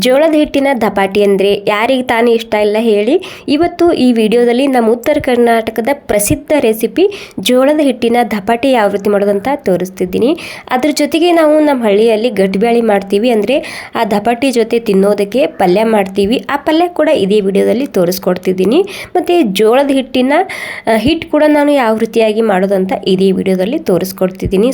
ಜೋಳದ ಹಿಟ್ಟಿನ ದಪಾಟಿ ಅಂದರೆ ಯಾರಿಗೆ ತಾನೇ ಇಷ್ಟ ಇಲ್ಲ ಹೇಳಿ. ಇವತ್ತು ಈ ವಿಡಿಯೋದಲ್ಲಿ ನಮ್ಮ ಉತ್ತರ ಕರ್ನಾಟಕದ ಪ್ರಸಿದ್ಧ ರೆಸಿಪಿ ಜೋಳದ ಹಿಟ್ಟಿನ ದಪಾಟಿ ಯಾವ ರೀತಿ ಮಾಡೋದಂತ ತೋರಿಸ್ತಿದ್ದೀನಿ. ಅದ್ರ ಜೊತೆಗೆ ನಾವು ನಮ್ಮ ಹಳ್ಳಿಯಲ್ಲಿ ಗಟ್ಟಿಬ್ಯಾಳಿ ಮಾಡ್ತೀವಿ, ಅಂದರೆ ಆ ದಪಾಟಿ ಜೊತೆ ತಿನ್ನೋದಕ್ಕೆ ಪಲ್ಯ ಮಾಡ್ತೀವಿ. ಆ ಪಲ್ಯ ಕೂಡ ಇದೇ ವಿಡಿಯೋದಲ್ಲಿ ತೋರಿಸ್ಕೊಡ್ತಿದ್ದೀನಿ. ಮತ್ತು ಜೋಳದ ಹಿಟ್ಟು ಕೂಡ ನಾನು ಯಾವ ರೀತಿಯಾಗಿ ಮಾಡೋದಂತ ಇದೇ ವಿಡಿಯೋದಲ್ಲಿ ತೋರಿಸ್ಕೊಡ್ತಿದ್ದೀನಿ.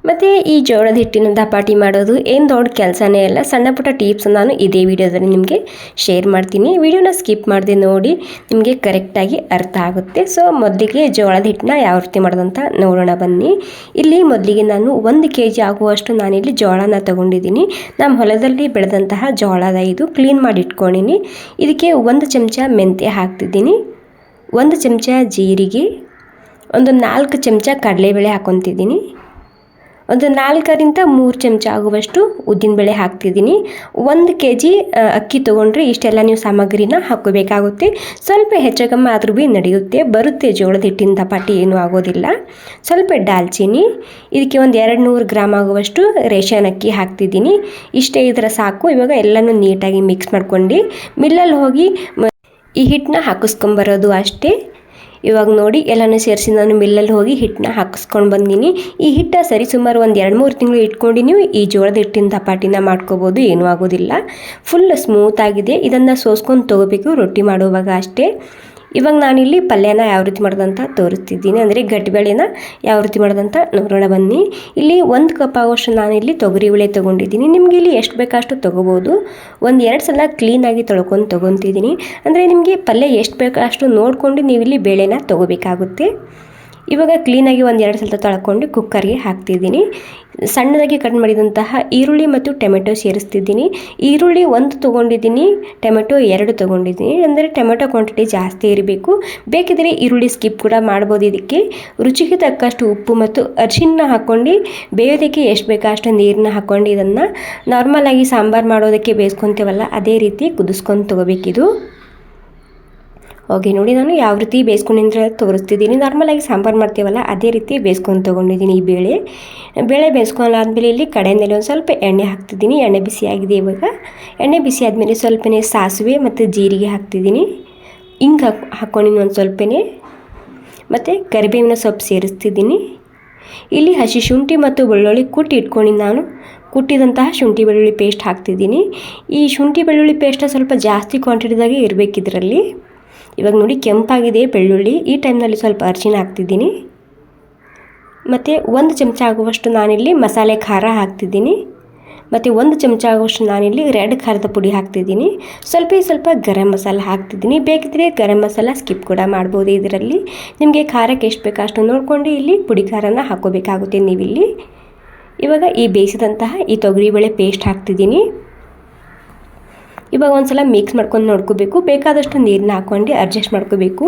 ಮತ್ತು ಈ ಜೋಳದ ಹಿಟ್ಟಿನ ದಪಾಟಿ ಮಾಡೋದು ಏನು ದೊಡ್ಡ ಕೆಲಸನೇ ಇಲ್ಲ. ಸಣ್ಣ ಪುಟ್ಟ ಟಿಪ್ಸ್ ನಾನು ಇದೇ ವಿಡಿಯೋದಲ್ಲಿ ನಿಮಗೆ ಶೇರ್ ಮಾಡ್ತೀನಿ. ವಿಡಿಯೋನ ಸ್ಕಿಪ್ ಮಾಡದೆ ನೋಡಿ, ನಿಮಗೆ ಕರೆಕ್ಟಾಗಿ ಅರ್ಥ ಆಗುತ್ತೆ. ಮೊದಲಿಗೆ ಜೋಳದ ಹಿಟ್ಟನ್ನ ಯಾವ ರೀತಿ ಮಾಡೋದಂತ ನೋಡೋಣ ಬನ್ನಿ. ಇಲ್ಲಿ ಮೊದಲಿಗೆ ನಾನು 1 kg ಆಗುವಷ್ಟು ನಾನಿಲ್ಲಿ ಜೋಳನ ತೊಗೊಂಡಿದ್ದೀನಿ. ನಮ್ಮ ಹೊಲದಲ್ಲಿ ಬೆಳೆದಂತಹ ಜೋಳದ ಇದು ಕ್ಲೀನ್ ಮಾಡಿ ಇಟ್ಕೊಂಡಿನಿ. ಇದಕ್ಕೆ 1 ಚಮಚ ಮೆಂತ್ಯ ಹಾಕ್ತಿದ್ದೀನಿ, 1 ಚಮಚ ಜೀರಿಗೆ, ಒಂದು 4 ಚಮಚ ಕಡಲೆಬೇಳೆ ಹಾಕ್ಕೊತಿದ್ದೀನಿ, ಒಂದು 4ರಿಂದ 3 ಚಮಚ ಆಗುವಷ್ಟು ಉದ್ದಿನಬೇಳೆ ಹಾಕ್ತಿದ್ದೀನಿ. 1 kg ಅಕ್ಕಿ ತೊಗೊಂಡ್ರೆ ಇಷ್ಟೆಲ್ಲ ನೀವು ಸಾಮಗ್ರಿನ ಹಾಕ್ಕೋಬೇಕಾಗುತ್ತೆ. ಸ್ವಲ್ಪ ಹೆಚ್ಚಗಮ್ಮ ಆದ್ರೂ ಭೀ ನಡೆಯುತ್ತೆ, ಬರುತ್ತೆ. ಜೋಳದ ಹಿಟ್ಟಿನ ದಪಾಟಿ ಏನೂ ಆಗೋದಿಲ್ಲ. ಸ್ವಲ್ಪ ದಾಲ್ಚಿನ್ನಿ, ಇದಕ್ಕೆ ಒಂದು 200 ಗ್ರಾಮ್ ಆಗುವಷ್ಟು ರೇಷನ್ ಅಕ್ಕಿ ಹಾಕ್ತಿದ್ದೀನಿ. ಇಷ್ಟೇ ಇದ್ರೆ ಸಾಕು. ಇವಾಗ ಎಲ್ಲನೂ ನೀಟಾಗಿ ಮಿಕ್ಸ್ ಮಾಡ್ಕೊಂಡು ಮಿಲ್ಲಲ್ಲಿ ಹೋಗಿ ಈ ಹಿಟ್ಟನ್ನ ಹಾಕಿಸ್ಕೊಂಬರೋದು ಅಷ್ಟೇ. ಇವಾಗ ನೋಡಿ ಎಲ್ಲನೂ ಸೇರಿಸಿ ನಾನು ಮಿಲ್ಲಲ್ಲಿ ಹೋಗಿ ಹಿಟ್ಟನ್ನ ಹಾಕಿಸ್ಕೊಂಡು ಬಂದೀನಿ. ಈ ಹಿಟ್ಟು ಸರಿಸುಮಾರು ಒಂದು 2-3 ತಿಂಗಳು ಇಟ್ಕೊಂಡು ನೀವು ಈ ಜೋಳದ ಹಿಟ್ಟಿನ ದಪಾಟಿನ ಮಾಡ್ಕೋಬೋದು, ಏನೂ ಆಗೋದಿಲ್ಲ. ಫುಲ್ ಸ್ಮೂತ್ ಆಗಿದೆ. ಇದನ್ನು ಸೋಸ್ಕೊಂಡು ತೊಗೋಬೇಕು ರೊಟ್ಟಿ ಮಾಡುವಾಗ ಅಷ್ಟೇ. ಇವಾಗ ನಾನಿಲ್ಲಿ ಪಲ್ಯನ ಯಾವ ರೀತಿ ಮಾಡೋದಂತ ತೋರಿಸ್ತಿದ್ದೀನಿ, ಅಂದರೆ ಗಟ್ಟಿಬೇಳೆನ ಯಾವ ರೀತಿ ಮಾಡೋದಂತ ನೋಡೋಣ ಬನ್ನಿ. ಇಲ್ಲಿ 1 ಕಪ್ ಆಗೋಷ್ಟು ನಾನಿಲ್ಲಿ ತೊಗರಿಬೇಳೆ ತೊಗೊಂಡಿದ್ದೀನಿ. ನಿಮಗೆ ಇಲ್ಲಿ ಎಷ್ಟು ಬೇಕಷ್ಟು ತೊಗೋಬೋದು. 1-2 ಸಲ ಕ್ಲೀನಾಗಿ ತೊಳ್ಕೊಂಡು ತೊಗೊತಿದ್ದೀನಿ. ಅಂದರೆ ನಿಮಗೆ ಪಲ್ಯ ಎಷ್ಟು ಬೇಕಷ್ಟು ನೋಡಿಕೊಂಡು ನೀವಿಲ್ಲಿ ಬೇಳೆನ ತೊಗೋಬೇಕಾಗುತ್ತೆ. ಇವಾಗ ಕ್ಲೀನಾಗಿ 1-2 ಸಲ ತೊಳ್ಕೊಂಡು ಕುಕ್ಕರ್ಗೆ ಹಾಕ್ತಿದ್ದೀನಿ. ಸಣ್ಣದಾಗಿ ಕಟ್ ಮಾಡಿದಂತಹ ಈರುಳ್ಳಿ ಮತ್ತು ಟೊಮೆಟೊ ಸೇರಿಸ್ತಿದ್ದೀನಿ. ಈರುಳ್ಳಿ 1 ತೊಗೊಂಡಿದ್ದೀನಿ, ಟೊಮೆಟೊ 2 ತೊಗೊಂಡಿದ್ದೀನಿ. ಅಂದರೆ ಟೊಮೆಟೊ ಕ್ವಾಂಟಿಟಿ ಜಾಸ್ತಿ ಇರಬೇಕು. ಬೇಕಿದ್ರೆ ಈರುಳ್ಳಿ ಸ್ಕಿಪ್ ಕೂಡ ಮಾಡ್ಬೋದು. ಇದಕ್ಕೆ ರುಚಿಗೆ ತಕ್ಕಷ್ಟು ಉಪ್ಪು ಮತ್ತು ಅರಿಶಿನ ಹಾಕ್ಕೊಂಡು ಬೇಯೋದಕ್ಕೆ ಎಷ್ಟು ಬೇಕೋ ಅಷ್ಟು ನೀರನ್ನ ಹಾಕ್ಕೊಂಡು ಇದನ್ನು ನಾರ್ಮಲಾಗಿ ಸಾಂಬಾರು ಮಾಡೋದಕ್ಕೆ ಬೇಯಿಸ್ಕೊತೀವಲ್ಲ ಅದೇ ರೀತಿ ಕುದಿಸ್ಕೊಂಡು ತೊಗೋಬೇಕಿದು. ಓಕೆ ನೋಡಿ, ನಾನು ಯಾವ ರೀತಿ ಬೇಯಿಸ್ಕೊಂಡಿದ್ರೆ ತೋರಿಸ್ತಿದ್ದೀನಿ. ನಾರ್ಮಲಾಗಿ ಸಾಂಬಾರು ಮಾಡ್ತೀವಲ್ಲ ಅದೇ ರೀತಿ ಬೇಯಿಸ್ಕೊಂಡು ತೊಗೊಂಡಿದ್ದೀನಿ. ಈ ಬೇಳೆ ಬೇಯಿಸ್ಕೊಂಡಾದ್ಮೇಲೆ ಇಲ್ಲಿ ಕಡೆಯಲ್ಲಿ ಒಂದು ಸ್ವಲ್ಪ ಎಣ್ಣೆ ಹಾಕ್ತಿದ್ದೀನಿ. ಎಣ್ಣೆ ಬಿಸಿಯಾಗಿದೆ. ಇವಾಗ ಎಣ್ಣೆ ಬಿಸಿ ಆದಮೇಲೆ ಸ್ವಲ್ಪನೇ ಸಾಸಿವೆ ಮತ್ತು ಜೀರಿಗೆ ಹಾಕ್ತಿದ್ದೀನಿ. ಹಿಂಗೆ ಹಾಕ್ಕೊಂಡಿನಿ ಒಂದು ಸ್ವಲ್ಪನೇ. ಮತ್ತು ಕರಿಬೇವಿನ ಸೊಪ್ಪು ಸೇರಿಸ್ತಿದ್ದೀನಿ. ಇಲ್ಲಿ ಹಸಿ ಶುಂಠಿ ಮತ್ತು ಬೆಳ್ಳುಳ್ಳಿ ಕುಟ್ಟಿದಂತಹ ಶುಂಠಿ ಬೆಳ್ಳುಳ್ಳಿ ಪೇಸ್ಟ್ ಹಾಕ್ತಿದ್ದೀನಿ. ಈ ಶುಂಠಿ ಬೆಳ್ಳುಳ್ಳಿ ಪೇಸ್ಟ್ ಸ್ವಲ್ಪ ಜಾಸ್ತಿ ಕ್ವಾಂಟಿಟಿದಾಗೆ ಇರಬೇಕು ಇದರಲ್ಲಿ. ಇವಾಗ ನೋಡಿ ಕೆಂಪಾಗಿದೆ ಬೆಳ್ಳುಳ್ಳಿ. ಈ ಟೈಮ್ನಲ್ಲಿ ಸ್ವಲ್ಪ ಅರಿಶಿನ ಹಾಕ್ತಿದ್ದೀನಿ. ಮತ್ತು 1 ಚಮಚ ಆಗುವಷ್ಟು ನಾನಿಲ್ಲಿ ಮಸಾಲೆ ಖಾರ ಹಾಕ್ತಿದ್ದೀನಿ. ಮತ್ತು 1 ಚಮಚ ಆಗುವಷ್ಟು ನಾನಿಲ್ಲಿ ರೆಡ್ ಖಾರದ ಪುಡಿ ಹಾಕ್ತಿದ್ದೀನಿ. ಸ್ವಲ್ಪ ಗರಂ ಮಸಾಲ ಹಾಕ್ತಿದ್ದೀನಿ. ಬೇಕಿದ್ರೆ ಗರಂ ಮಸಾಲ ಸ್ಕಿಪ್ ಕೂಡ ಮಾಡ್ಬೋದು. ಇದರಲ್ಲಿ ನಿಮಗೆ ಖಾರಕ್ಕೆ ಎಷ್ಟು ಬೇಕೋ ಅಷ್ಟು ನೋಡ್ಕೊಂಡು ಇಲ್ಲಿ ಪುಡಿ ಖಾರನ ಹಾಕ್ಕೋಬೇಕಾಗುತ್ತೆ ನೀವಿಲ್ಲಿ. ಇವಾಗ ಈ ಬೇಯಿಸಿದಂತಹ ಈ ತೊಗರಿಬೇಳೆ ಪೇಸ್ಟ್ ಹಾಕ್ತಿದ್ದೀನಿ. ಇವಾಗ ಒಂದು ಸಲ ಮಿಕ್ಸ್ ಮಾಡ್ಕೊಂಡು ನೋಡ್ಕೋಬೇಕು. ಬೇಕಾದಷ್ಟು ನೀರನ್ನ ಹಾಕ್ಕೊಂಡು ಅಡ್ಜಸ್ಟ್ ಮಾಡ್ಕೋಬೇಕು.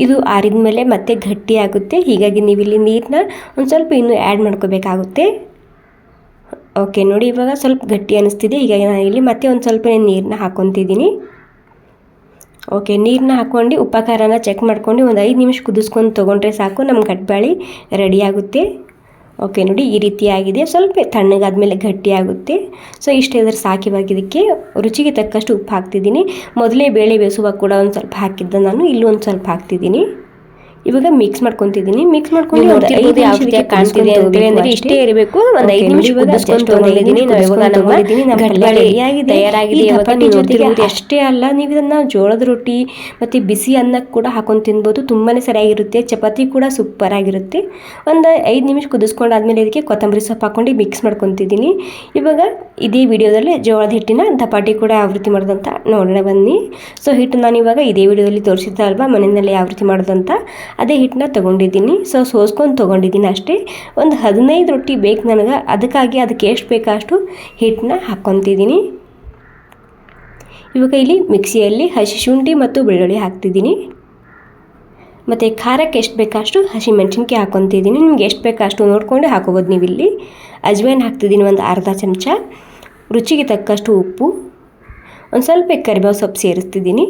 ಇದು ಆರಿದ ಮೇಲೆ ಮತ್ತೆ ಗಟ್ಟಿ ಆಗುತ್ತೆ. ಹೀಗಾಗಿ ನೀವಿಲ್ಲಿ ನೀರನ್ನ ಒಂದು ಸ್ವಲ್ಪ ಇನ್ನೂ ಆ್ಯಡ್ ಮಾಡ್ಕೋಬೇಕಾಗುತ್ತೆ. ಓಕೆ ನೋಡಿ, ಇವಾಗ ಸ್ವಲ್ಪ ಗಟ್ಟಿ ಅನ್ನಿಸ್ತಿದೆ. ಹೀಗಾಗಿ ನಾನು ಇಲ್ಲಿ ಮತ್ತೆ ಒಂದು ಸ್ವಲ್ಪ ನೀರನ್ನ ಹಾಕ್ಕೊತಿದ್ದೀನಿ. ಓಕೆ, ನೀರನ್ನ ಹಾಕ್ಕೊಂಡು ಉಪ್ಪು ಖಾರನ ಚೆಕ್ ಮಾಡ್ಕೊಂಡು ಒಂದು 5 ನಿಮಿಷ ಕುದಿಸ್ಕೊಂಡು ತೊಗೊಂಡ್ರೆ ಸಾಕು. ನಮ್ಮ ಗಟ್ಟಿಬ್ಯಾಳಿ ರೆಡಿ ಆಗುತ್ತೆ. ಓಕೆ ನೋಡಿ, ಈ ರೀತಿ ಆಗಿದೆ. ಸ್ವಲ್ಪ ತಣ್ಣಗಾದ್ಮೇಲೆ ಗಟ್ಟಿ ಆಗುತ್ತೆ. ಇಷ್ಟು ಇದ್ರೆ ಸಾಕಿವಾಗ ಇದಕ್ಕೆ ರುಚಿಗೆ ತಕ್ಕಷ್ಟು ಉಪ್ಪು ಹಾಕ್ತಿದ್ದೀನಿ. ಮೊದಲೇ ಬೇಳೆ ಬೇಯಿಸುವಾಗ ಕೂಡ ಒಂದು ಸ್ವಲ್ಪ ಹಾಕಿದ್ದೆ ನಾನು, ಇಲ್ಲೂ ಒಂದು ಸ್ವಲ್ಪ ಹಾಕ್ತಿದ್ದೀನಿ. ಇವಾಗ ಮಿಕ್ಸ್ ಮಾಡ್ಕೊತಿದ್ದೀನಿ. ಮಿಕ್ಸ್ ಮಾಡ್ಕೊಂಡು ಒಂದು 5 ನಿಮಿಷ ಕಾಣ್ತಿದೆ ಅಂದರೆ ಇಷ್ಟೇ ಇರಬೇಕು. ಒಂದು 5 ನಿಮಿಷ ಕುದಿಸ್ಕೊಂಡು ತೊಗೊಂಡಿದ್ದೀನಿ. ತಯಾರಾಗಿದೆ. ಅಷ್ಟೇ ಅಲ್ಲ, ನೀವು ಇದನ್ನು ಜೋಳದ ರೊಟ್ಟಿ ಮತ್ತು ಬಿಸಿ ಅನ್ನಕ್ಕೆ ಕೂಡ ಹಾಕೊಂಡು ತಿನ್ಬೋದು. ತುಂಬಾ ಸರಿಯಾಗಿರುತ್ತೆ. ಚಪಾತಿ ಕೂಡ ಸೂಪರ್ ಆಗಿರುತ್ತೆ. ಒಂದು 5 ನಿಮಿಷ ಕುದಿಸ್ಕೊಂಡಾದ್ಮೇಲೆ ಇದಕ್ಕೆ ಕೊತ್ತಂಬರಿ ಸೊಪ್ಪು ಹಾಕ್ಕೊಂಡು ಮಿಕ್ಸ್ ಮಾಡ್ಕೊತಿದ್ದೀನಿ. ಇವಾಗ ಇದೇ ವಿಡಿಯೋದಲ್ಲಿ ಜೋಳದ ಹಿಟ್ಟಿನ ದಪಾಟಿ ಕೂಡ ಯಾವ ರೀತಿ ಮಾಡೋದಂತ ನೋಡೋಣ ಬನ್ನಿ. ಹಿಟ್ಟು ನಾನು ಇವಾಗ ಇದೇ ವಿಡಿಯೋದಲ್ಲಿ ತೋರಿಸಿದ್ದೆ ಅಲ್ವಾ, ಮನೆಯಲ್ಲಿ ಯಾವ ರೀತಿ ಮಾಡೋದಂತ. ಅದೇ ಹಿಟ್ಟನ್ನ ತೊಗೊಂಡಿದ್ದೀನಿ. ಸೋಸ್ಕೊಂಡು ತೊಗೊಂಡಿದ್ದೀನಿ ಅಷ್ಟೇ. ಒಂದು 15 ರೊಟ್ಟಿ ಬೇಕು ನನಗೆ. ಅದಕ್ಕೆ ಎಷ್ಟು ಬೇಕೋ ಅಷ್ಟು ಹಿಟ್ಟನ್ನ ಹಾಕ್ಕೊತಿದ್ದೀನಿ. ಇವಾಗ ಇಲ್ಲಿ ಮಿಕ್ಸಿಯಲ್ಲಿ ಹಸಿ ಶುಂಠಿ ಮತ್ತು ಬೆಳ್ಳುಳ್ಳಿ ಹಾಕ್ತಿದ್ದೀನಿ. ಮತ್ತು ಖಾರಕ್ಕೆ ಎಷ್ಟು ಬೇಕಷ್ಟು ಹಸಿಮೆಣಸಿನ್ಕಾಯಿ ಹಾಕ್ಕೊತಿದ್ದೀನಿ. ನಿಮ್ಗೆ ಎಷ್ಟು ಬೇಕೋ ಅಷ್ಟು ನೋಡ್ಕೊಂಡು ಹಾಕೋಬೋದು ನೀವಿಲ್ಲಿ. ಅಜ್ವೈನ್ ಹಾಕ್ತಿದ್ದೀನಿ ಒಂದು ಅರ್ಧ ಚಮಚ. ರುಚಿಗೆ ತಕ್ಕಷ್ಟು ಉಪ್ಪು, ಒಂದು ಸ್ವಲ್ಪ ಕರಿಬೇವು ಸೊಪ್ಪು ಸೇರಿಸ್ತಿದ್ದೀನಿ.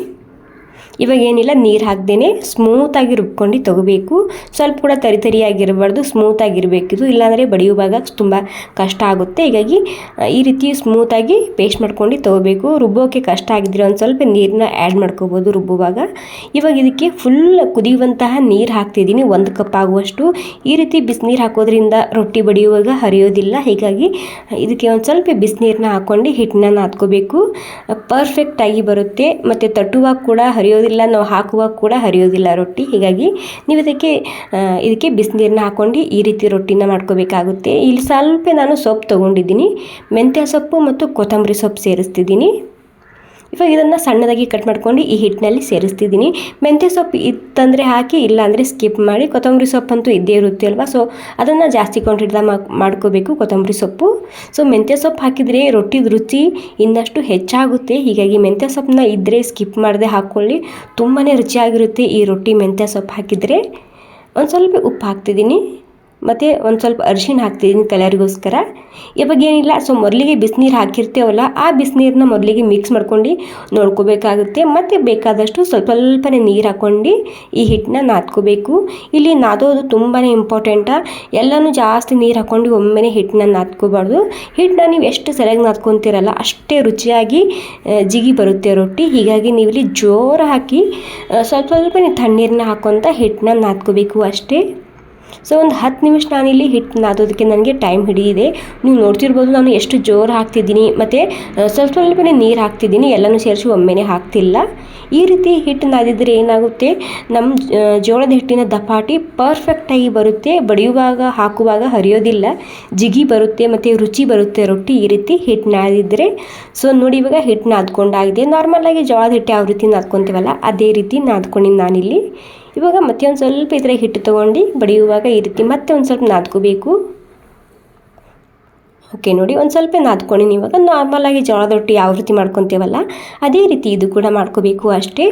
ಇವಾಗ ಏನಿಲ್ಲ, ನೀರು ಹಾಕ್ದೇ ಸ್ಮೂತಾಗಿ ರುಬ್ಕೊಂಡು ತೊಗೋಬೇಕು. ಸ್ವಲ್ಪ ಕೂಡ ತರಿಯಾಗಿರಬಾರ್ದು, ಸ್ಮೂತಾಗಿರಬೇಕಿದು, ಇಲ್ಲಾಂದರೆ ಬಡಿಯುವಾಗ ತುಂಬ ಕಷ್ಟ ಆಗುತ್ತೆ. ಹೀಗಾಗಿ ಈ ರೀತಿ ಸ್ಮೂತಾಗಿ ಪೇಸ್ಟ್ ಮಾಡ್ಕೊಂಡು ತೊಗೋಬೇಕು. ರುಬ್ಬೋಕ್ಕೆ ಕಷ್ಟ ಆಗಿದ್ರೆ ಒಂದು ಸ್ವಲ್ಪ ನೀರನ್ನ ಆ್ಯಡ್ ಮಾಡ್ಕೋಬೋದು ರುಬ್ಬುವಾಗ. ಇವಾಗ ಇದಕ್ಕೆ ಫುಲ್ ಕುದಿಯುವಂತಹ ನೀರು ಹಾಕ್ತಿದ್ದೀನಿ, 1 ಕಪ್ ಆಗುವಷ್ಟು. ಈ ರೀತಿ ಬಿಸಿನೀರು ಹಾಕೋದ್ರಿಂದ ರೊಟ್ಟಿ ಬಡಿಯುವಾಗ ಹರಿಯೋದಿಲ್ಲ. ಹೀಗಾಗಿ ಇದಕ್ಕೆ ಒಂದು ಸ್ವಲ್ಪ ಬಿಸಿನೀರನ್ನ ಹಾಕ್ಕೊಂಡು ಹಿಟ್ಟನ್ನ ನಾದ್ಕೋಬೇಕು. ಪರ್ಫೆಕ್ಟಾಗಿ ಬರುತ್ತೆ ಮತ್ತು ತಟ್ಟುವಾಗ ಕೂಡ ಹರಿಯೋದಿಲ್ಲ, ನಾವು ಹಾಕುವಾಗ ಕೂಡ ಹರಿಯೋದಿಲ್ಲ ರೊಟ್ಟಿ. ಹೀಗಾಗಿ ನೀವು ಇದಕ್ಕೆ ಬಿಸಿನೀರನ್ನ ಹಾಕ್ಕೊಂಡು ಈ ರೀತಿ ರೊಟ್ಟಿನ ಮಾಡ್ಕೋಬೇಕಾಗುತ್ತೆ. ಇಲ್ಲಿ ಸ್ವಲ್ಪ ನಾನು ಸೊಪ್ಪು ತೊಗೊಂಡಿದ್ದೀನಿ, ಮೆಂತ್ಯ ಸೊಪ್ಪು ಮತ್ತು ಕೊತ್ತಂಬರಿ ಸೊಪ್ಪು ಸೇರಿಸ್ತಿದ್ದೀನಿ. ಇವಾಗ ಇದನ್ನು ಸಣ್ಣದಾಗಿ ಕಟ್ ಮಾಡ್ಕೊಂಡು ಈ ಹಿಟ್ಟಿನಲ್ಲಿ ಸೇರಿಸ್ತಿದ್ದೀನಿ. ಮೆಂತ್ಯ ಸೊಪ್ಪು ಇತ್ತಂದರೆ ಹಾಕಿ, ಇಲ್ಲಾಂದರೆ ಸ್ಕಿಪ್ ಮಾಡಿ. ಕೊತ್ತಂಬರಿ ಸೊಪ್ಪಂತೂ ಇದ್ದೇ ಇರುತ್ತೆ ಅಲ್ವಾ, ಸೊ ಅದನ್ನು ಜಾಸ್ತಿ ಕ್ವಾಂಟಿಟಿದಾಗ ಮಾಡ್ಕೋಬೇಕು ಕೊತ್ತಂಬರಿ ಸೊಪ್ಪು. ಸೊ ಮೆಂತ್ಯ ಸೊಪ್ಪು ಹಾಕಿದರೆ ರೊಟ್ಟಿದ ರುಚಿ ಇನ್ನಷ್ಟು ಹೆಚ್ಚಾಗುತ್ತೆ. ಹೀಗಾಗಿ ಮೆಂತ್ಯ ಸೊಪ್ಪನ್ನ ಇದ್ದರೆ ಸ್ಕಿಪ್ ಮಾಡದೆ ಹಾಕ್ಕೊಳ್ಳಿ, ತುಂಬಾ ರುಚಿಯಾಗಿರುತ್ತೆ ಈ ರೊಟ್ಟಿ ಮೆಂತ್ಯ ಸೊಪ್ಪು ಹಾಕಿದರೆ. ಒಂದು ಸ್ವಲ್ಪ ಉಪ್ಪು ಹಾಕ್ತಿದ್ದೀನಿ ಮತ್ತು ಒಂದು ಸ್ವಲ್ಪ ಅರಿಶಿಣ ಹಾಕ್ತಿದ್ದೀನಿ ಕಲರ್ಗೋಸ್ಕರ. ಇವಾಗ ಏನಿಲ್ಲ, ಸೊ ಮೊದಲಿಗೆ ಬಿಸಿನೀರು ಹಾಕಿರ್ತೇವಲ್ಲ, ಆ ಬಿಸಿನೀರನ್ನ ಮೊದಲಿಗೆ ಮಿಕ್ಸ್ ಮಾಡ್ಕೊಂಡು ನೋಡ್ಕೋಬೇಕಾಗುತ್ತೆ. ಮತ್ತು ಬೇಕಾದಷ್ಟು ಸ್ವಲ್ಪನೇ ನೀರು ಹಾಕ್ಕೊಂಡು ಈ ಹಿಟ್ಟನ್ನ ನಾದ್ಕೋಬೇಕು. ಇಲ್ಲಿ ನಾದೋದು ತುಂಬಾ ಇಂಪಾರ್ಟೆಂಟ. ಎಲ್ಲನೂ ಜಾಸ್ತಿ ನೀರು ಹಾಕ್ಕೊಂಡು ಒಮ್ಮೆನೇ ಹಿಟ್ಟನ್ನ ನಾದ್ಕೋಬಾರ್ದು. ಹಿಟ್ಟನ್ನ ನೀವು ಎಷ್ಟು ಸರಿಯಾಗಿ ನಾದ್ಕೊತೀರಲ್ಲ ಅಷ್ಟೇ ರುಚಿಯಾಗಿ ಜಿಗಿ ಬರುತ್ತೆ ರೊಟ್ಟಿ. ಹೀಗಾಗಿ ನೀವಿಲ್ಲಿ ಜೋರು ಹಾಕಿ ಸ್ವಲ್ಪನೇ ತಣ್ಣೀರನ್ನ ಹಾಕ್ಕೊತ ಹಿಟ್ಟನ್ನ ನಾದ್ಕೋಬೇಕು ಅಷ್ಟೇ. ಸೊ ಒಂದು 10 ನಿಮಿಷ ನಾನಿಲ್ಲಿ ಹಿಟ್ಟು ನಾದೋದಕ್ಕೆ ನನಗೆ ಟೈಮ್ ಹಿಡಿದಿದೆ. ನೀವು ನೋಡ್ತಿರ್ಬೋದು ನಾನು ಎಷ್ಟು ಜೋರು ಹಾಕ್ತಿದ್ದೀನಿ ಮತ್ತು ಸ್ವಲ್ಪನೇ ನೀರು ಹಾಕ್ತಿದ್ದೀನಿ, ಎಲ್ಲನೂ ಸೇರಿಸಿ ಒಮ್ಮೆನೇ ಹಾಕ್ತಿಲ್ಲ. ಈ ರೀತಿ ಹಿಟ್ಟು ನಾದಿದ್ರೆ ಏನಾಗುತ್ತೆ, ನಮ್ಮ ಜೋಳದ ಹಿಟ್ಟಿನ ದಪಾಟಿ ಪರ್ಫೆಕ್ಟಾಗಿ ಬರುತ್ತೆ. ಬಡಿಯುವಾಗ ಹಾಕುವಾಗ ಹರಿಯೋದಿಲ್ಲ, ಜಿಗಿ ಬರುತ್ತೆ ಮತ್ತು ರುಚಿ ಬರುತ್ತೆ ರೊಟ್ಟಿ ಈ ರೀತಿ ಹಿಟ್ಟು ನಾದಿದ್ರೆ. ಸೊ ನೋಡಿ, ಇವಾಗ ಹಿಟ್ಟು ನಾದ್ಕೊಂಡಾಗಿದೆ. ನಾರ್ಮಲಾಗಿ ಜೋಳದ ಹಿಟ್ಟು ಯಾವ ರೀತಿ ನಾದ್ಕೊತೀವಲ್ಲ ಅದೇ ರೀತಿ ನಾದ್ಕೊಂಡಿನಿ ನಾನಿಲ್ಲಿ. ಇವಾಗ ಮತ್ತೆ ಒಂದು ಸ್ವಲ್ಪ ಇದರ ಹಿಟ್ಟು ತೊಗೊಂಡು ಬಡಿಯುವಾಗ ಈ ರೀತಿ ಮತ್ತೆ ಒಂದು ಸ್ವಲ್ಪ ನಾದ್ಕೋಬೇಕು. ಓಕೆ ನೋಡಿ, ಒಂದು ಸ್ವಲ್ಪ ನಾದ್ಕೊಂಡಿನಿ. ಇವಾಗ ನಾರ್ಮಲಾಗಿ ಜೋಳದ ರೊಟ್ಟಿ ಯಾವ ರೀತಿ ಮಾಡ್ಕೊತೀವಲ್ಲ ಅದೇ ರೀತಿ ಇದು ಕೂಡ ಮಾಡ್ಕೋಬೇಕು ಅಷ್ಟೇ.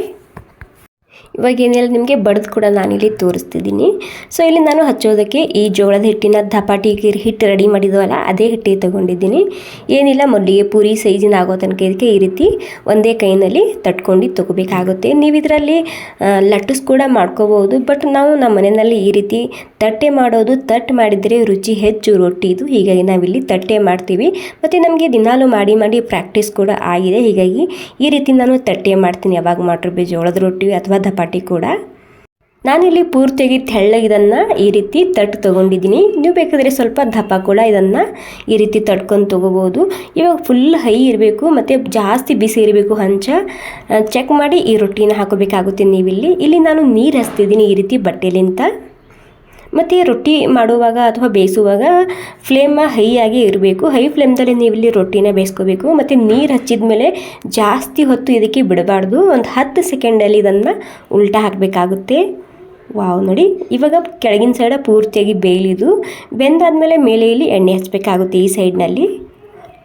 ಇವಾಗ ಏನೆಲ್ಲ ನಿಮಗೆ ಬಡ್ದು ಕೂಡ ನಾನಿಲ್ಲಿ ತೋರಿಸ್ತಿದ್ದೀನಿ. ಸೊ ಇಲ್ಲಿ ನಾನು ಹಚ್ಚೋದಕ್ಕೆ ಈ ಜೋಳದ ಹಿಟ್ಟಿನ ದಪಾಟಿಗೆ ಹಿಟ್ಟು ರೆಡಿ ಮಾಡಿದ್ವಲ್ಲ ಅದೇ ಹಿಟ್ಟೇ ತೊಗೊಂಡಿದ್ದೀನಿ. ಏನಿಲ್ಲ, ಮೊದಲಿಗೆ ಪೂರಿ ಸೈಜಿನ ಆಗೋ ತನಕ ಇದಕ್ಕೆ ಈ ರೀತಿ ಒಂದೇ ಕೈನಲ್ಲಿ ತಟ್ಕೊಂಡು ತೊಗೋಬೇಕಾಗುತ್ತೆ. ನೀವು ಇದರಲ್ಲಿ ಲಟ್ಟಸ್ ಕೂಡ ಮಾಡ್ಕೋಬೋದು, ಬಟ್ ನಾವು ನಮ್ಮ ಮನೆಯಲ್ಲಿ ಈ ರೀತಿ ತಟ್ಟೆ ಮಾಡೋದು. ತಟ್ಟು ಮಾಡಿದರೆ ರುಚಿ ಹೆಚ್ಚು ರೊಟ್ಟಿದು, ಹೀಗಾಗಿ ನಾವಿಲ್ಲಿ ತಟ್ಟೆ ಮಾಡ್ತೀವಿ. ಮತ್ತು ನಮಗೆ ದಿನಾಲು ಮಾಡಿ ಪ್ರಾಕ್ಟೀಸ್ ಕೂಡ ಆಗಿದೆ. ಹೀಗಾಗಿ ಈ ರೀತಿ ನಾನು ತಟ್ಟೆ ಮಾಡ್ತೀನಿ, ಯಾವಾಗ ಮಾಡಿರ್ಬೇಕು ಜೋಳದ ರೊಟ್ಟಿ ಅಥವಾ ದಪಾಟಿ ಕೂಡ. ನಾನಿಲ್ಲಿ ಪೂರ್ತಿಯಾಗಿ ತೆಳ್ಳಗೆ ಇದನ್ನು ಈ ರೀತಿ ತಟ್ಟು ತೊಗೊಂಡಿದ್ದೀನಿ. ನೀವು ಬೇಕಾದರೆ ಸ್ವಲ್ಪ ದಪ್ಪ ಕೂಡ ಇದನ್ನು ಈ ರೀತಿ ತಟ್ಕೊಂಡು ತೊಗೋಬೋದು. ಇವಾಗ ಫುಲ್ ಹೈ ಇರಬೇಕು ಮತ್ತು ಜಾಸ್ತಿ ಬಿಸಿ ಇರಬೇಕು. ಹಂಚ ಚೆಕ್ ಮಾಡಿ ಈ ರೊಟ್ಟಿನ ಹಾಕೋಬೇಕಾಗುತ್ತೆ ಇಲ್ಲಿ ನಾನು ನೀರು ಹಚ್ತಿದ್ದೀನಿ ಈ ರೀತಿ ಬಟ್ಟೆಲಿಂತ. ಮತ್ತು ರೊಟ್ಟಿ ಮಾಡುವಾಗ ಅಥವಾ ಬೇಯಿಸುವಾಗ ಫ್ಲೇಮ ಹೈ ಆಗಿ ಇರಬೇಕು. ಹೈ ಫ್ಲೇಮ್ದಲ್ಲಿ ನೀವಿಲ್ಲಿ ರೊಟ್ಟಿನ ಬೇಯಿಸ್ಕೋಬೇಕು. ಮತ್ತು ನೀರು ಹಚ್ಚಿದ ಮೇಲೆ ಜಾಸ್ತಿ ಹೊತ್ತು ಇದಕ್ಕೆ ಬಿಡಬಾರ್ದು. ಒಂದು 10 ಸೆಕೆಂಡಲ್ಲಿ ಇದನ್ನು ಉಲ್ಟಾ ಹಾಕಬೇಕಾಗುತ್ತೆ. ವಾವ್ ನೋಡಿ, ಇವಾಗ ಕೆಳಗಿನ ಸೈಡ ಪೂರ್ತಿಯಾಗಿ ಬೇಯಲಿದು. ಬೆಂದಾದಮೇಲೆ ಮೇಲೆ ಇಲ್ಲಿ ಎಣ್ಣೆ ಹಚ್ಚಬೇಕಾಗುತ್ತೆ ಈ ಸೈಡ್ನಲ್ಲಿ.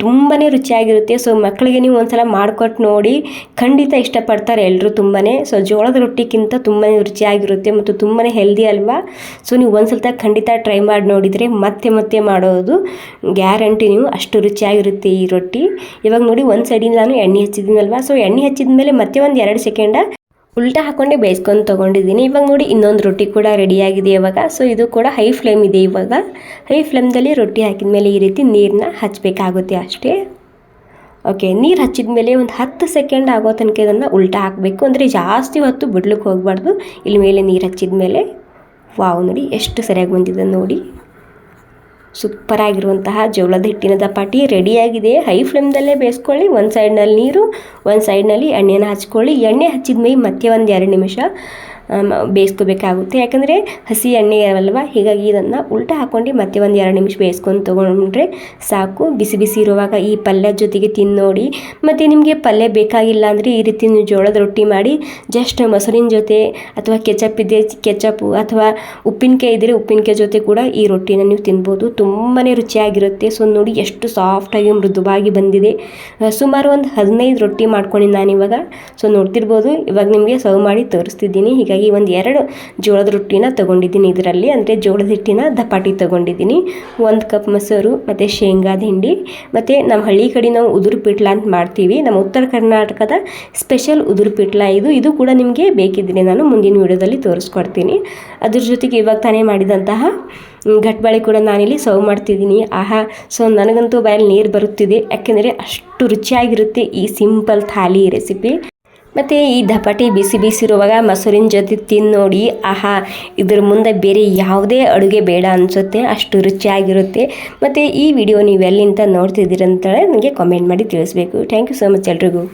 ತುಂಬಾ ರುಚಿಯಾಗಿರುತ್ತೆ. ಸೊ ಮಕ್ಕಳಿಗೆ ನೀವು ಒಂದ್ಸಲ ಮಾಡಿಕೊಟ್ಟು ನೋಡಿ, ಖಂಡಿತ ಇಷ್ಟಪಡ್ತಾರೆ ಎಲ್ಲರೂ ತುಂಬಾ. ಸೊ ಜೋಳದ ರೊಟ್ಟಿಗಿಂತ ತುಂಬಾ ರುಚಿಯಾಗಿರುತ್ತೆ ಮತ್ತು ತುಂಬಾ ಹೆಲ್ದಿ ಅಲ್ವಾ. ಸೊ ನೀವು ಒಂದ್ಸಲ ಖಂಡಿತ ಟ್ರೈ ಮಾಡಿ ನೋಡಿದರೆ ಮತ್ತೆ ಮಾಡೋದು ಗ್ಯಾರಂಟಿ ನೀವು, ಅಷ್ಟು ರುಚಿಯಾಗಿರುತ್ತೆ ಈ ರೊಟ್ಟಿ. ಇವಾಗ ನೋಡಿ, ಒಂದು ಸೈಡಿಂದ ನಾನು ಎಣ್ಣೆ ಹಚ್ಚಿದ್ದೀನಲ್ವಾ, ಸೊ ಎಣ್ಣೆ ಹಚ್ಚಿದ ಮೇಲೆ ಮತ್ತೆ ಒಂದು 2 ಸೆಕೆಂಡ ಉಲ್ಟಾ ಹಾಕ್ಕೊಂಡೆ ಬೇಯಿಸ್ಕೊಂಡು ತೊಗೊಂಡಿದ್ದೀನಿ. ಇವಾಗ ನೋಡಿ, ಇನ್ನೊಂದು ರೊಟ್ಟಿ ಕೂಡ ರೆಡಿಯಾಗಿದೆ ಇವಾಗ. ಸೊ ಇದು ಕೂಡ ಹೈ ಫ್ಲೇಮ್ ಇದೆ. ಇವಾಗ ಹೈ ಫ್ಲೇಮ್ದಲ್ಲಿ ರೊಟ್ಟಿ ಹಾಕಿದ ಮೇಲೆ ಈ ರೀತಿ ನೀರನ್ನ ಹಚ್ಚಬೇಕಾಗುತ್ತೆ ಅಷ್ಟೇ. ಓಕೆ, ನೀರು ಹಚ್ಚಿದ ಮೇಲೆ ಒಂದು 10 ಸೆಕೆಂಡ್ ಆಗೋ ತನಕ ಇದನ್ನು ಉಲ್ಟಾ ಹಾಕಬೇಕು. ಅಂದರೆ ಜಾಸ್ತಿ ಹೊತ್ತು ಬಿಡ್ಲಿಕ್ಕೆ ಹೋಗಬಾರ್ದು. ಇಲ್ಲಿ ಮೇಲೆ ನೀರು ಹಚ್ಚಿದ ಮೇಲೆ ವಾವ್ ನೋಡಿ ಎಷ್ಟು ಸರಿಯಾಗಿ ಬಂದಿದೆ ನೋಡಿ. ಸೂಪರಾಗಿರುವಂತಹ ಜೋಳದ ಹಿಟ್ಟಿನ ದಪಾಟಿ ರೆಡಿಯಾಗಿದೆ. ಹೈ ಫ್ಲೇಮ್ದಲ್ಲೇ ಬೇಯಿಸ್ಕೊಳ್ಳಿ. ಒಂದು ಸೈಡ್ನಲ್ಲಿ ನೀರು, ಒಂದು ಸೈಡ್ನಲ್ಲಿ ಎಣ್ಣೆನ ಹಚ್ಕೊಳ್ಳಿ. ಎಣ್ಣೆ ಹಚ್ಚಿದ ಮೇಲೆ ಮತ್ತೆ ಒಂದು 2 ನಿಮಿಷ ಬೇಯಿಸ್ಕೋಬೇಕಾಗುತ್ತೆ. ಯಾಕಂದರೆ ಹಸಿ ಎಣ್ಣೆ ಅಲ್ವಾ, ಹೀಗಾಗಿ ಇದನ್ನು ಉಲ್ಟಾ ಹಾಕ್ಕೊಂಡು ಮತ್ತೆ ಒಂದು 2 ನಿಮಿಷ ಬೇಯಿಸ್ಕೊಂಡು ತೊಗೊಂಡ್ರೆ ಸಾಕು. ಬಿಸಿ ಇರುವಾಗ ಈ ಪಲ್ಯ ಜೊತೆಗೆ ತಿನ್ನೋಡಿ. ಮತ್ತು ನಿಮಗೆ ಪಲ್ಯ ಬೇಕಾಗಿಲ್ಲ ಅಂದರೆ ಈ ರೀತಿ ನೀವು ಜೋಳದ ರೊಟ್ಟಿ ಮಾಡಿ ಜಸ್ಟ್ ಮೊಸರಿನ ಜೊತೆ ಅಥವಾ ಕೆಚಪ್ ಇದೆ ಕೆಚಪ್ಪು ಅಥವಾ ಉಪ್ಪಿನಕಾಯಿ ಇದ್ದರೆ ಉಪ್ಪಿನಕಾಯಿ ಜೊತೆ ಕೂಡ ಈ ರೊಟ್ಟಿನ ನೀವು ತಿನ್ಬೋದು. ತುಂಬಾ ರುಚಿಯಾಗಿರುತ್ತೆ. ಸೊ ನೋಡಿ ಎಷ್ಟು ಸಾಫ್ಟಾಗಿ ಮೃದುವಾಗಿ ಬಂದಿದೆ. ಸುಮಾರು ಒಂದು 15 ರೊಟ್ಟಿ ಮಾಡ್ಕೊಂಡಿನಿ ನಾನಿವಾಗ. ಸೊ ನೋಡ್ತಿರ್ಬೋದು, ಇವಾಗ ನಿಮಗೆ ಸರ್ವ್ ಮಾಡಿ ತೋರಿಸ್ತಿದ್ದೀನಿ. ಹೀಗಾಗಿ ಹೀಗಾಗಿ ಒಂದು 2 ಜೋಳದ ರೊಟ್ಟಿನ ತೊಗೊಂಡಿದ್ದೀನಿ. ಇದರಲ್ಲಿ ಅಂದರೆ ಜೋಳದ ಹಿಟ್ಟಿನ ದಪಾಟಿ ತೊಗೊಂಡಿದ್ದೀನಿ. 1 ಕಪ್ ಮೊಸರು ಮತ್ತು ಶೇಂಗಾದ ಹಿಂಡಿ ಮತ್ತು ನಮ್ಮ ಹಳ್ಳಿ ಕಡೆ ನಾವು ಉದುರು ಪಿಟ್ಲ ಅಂತ ಮಾಡ್ತೀವಿ. ನಮ್ಮ ಉತ್ತರ ಕರ್ನಾಟಕದ ಸ್ಪೆಷಲ್ ಉದುರು ಪಿಟ್ಲ ಇದು ಕೂಡ ನಿಮಗೆ ಬೇಕಿದ್ರೆ ನಾನು ಮುಂದಿನ ವಿಡಿಯೋದಲ್ಲಿ ತೋರಿಸ್ಕೊಡ್ತೀನಿ. ಅದ್ರ ಜೊತೆಗೆ ಇವಾಗ ತಾನೇ ಮಾಡಿದಂತಹ ಘಟ್ಬಾಳೆ ಕೂಡ ನಾನಿಲ್ಲಿ ಸರ್ವ್ ಮಾಡ್ತಿದ್ದೀನಿ. ಸೊ ನನಗಂತೂ ಬಾಯಲ್ಲಿ ನೀರು ಬರುತ್ತಿದೆ, ಯಾಕೆಂದರೆ ಅಷ್ಟು ರುಚಿಯಾಗಿರುತ್ತೆ ಈ ಸಿಂಪಲ್ ಥಾಲಿ ರೆಸಿಪಿ. ಮತ್ತು ಈ ದಪಾಟಿ ಬಿಸಿ ಬಿಸಿ ಇರುವಾಗ ಮೊಸರಿನ ಜೊತೆ ತಿಂದು ನೋಡಿ, ಇದ್ರ ಮುಂದೆ ಬೇರೆ ಯಾವುದೇ ಅಡುಗೆ ಬೇಡ ಅನಿಸುತ್ತೆ, ಅಷ್ಟು ರುಚಿಯಾಗಿರುತ್ತೆ. ಮತ್ತು ಈ ವಿಡಿಯೋ ನೀವು ಎಲ್ಲಿಂದ ನೋಡ್ತಿದ್ದೀರಂತೇಳಿ ನನಗೆ ಕಾಮೆಂಟ್ ಮಾಡಿ ತಿಳಿಸ್ಬೇಕು. ಥ್ಯಾಂಕ್ ಯು ಸೋ ಮಚ್ ಎಲ್ರಿಗೂ.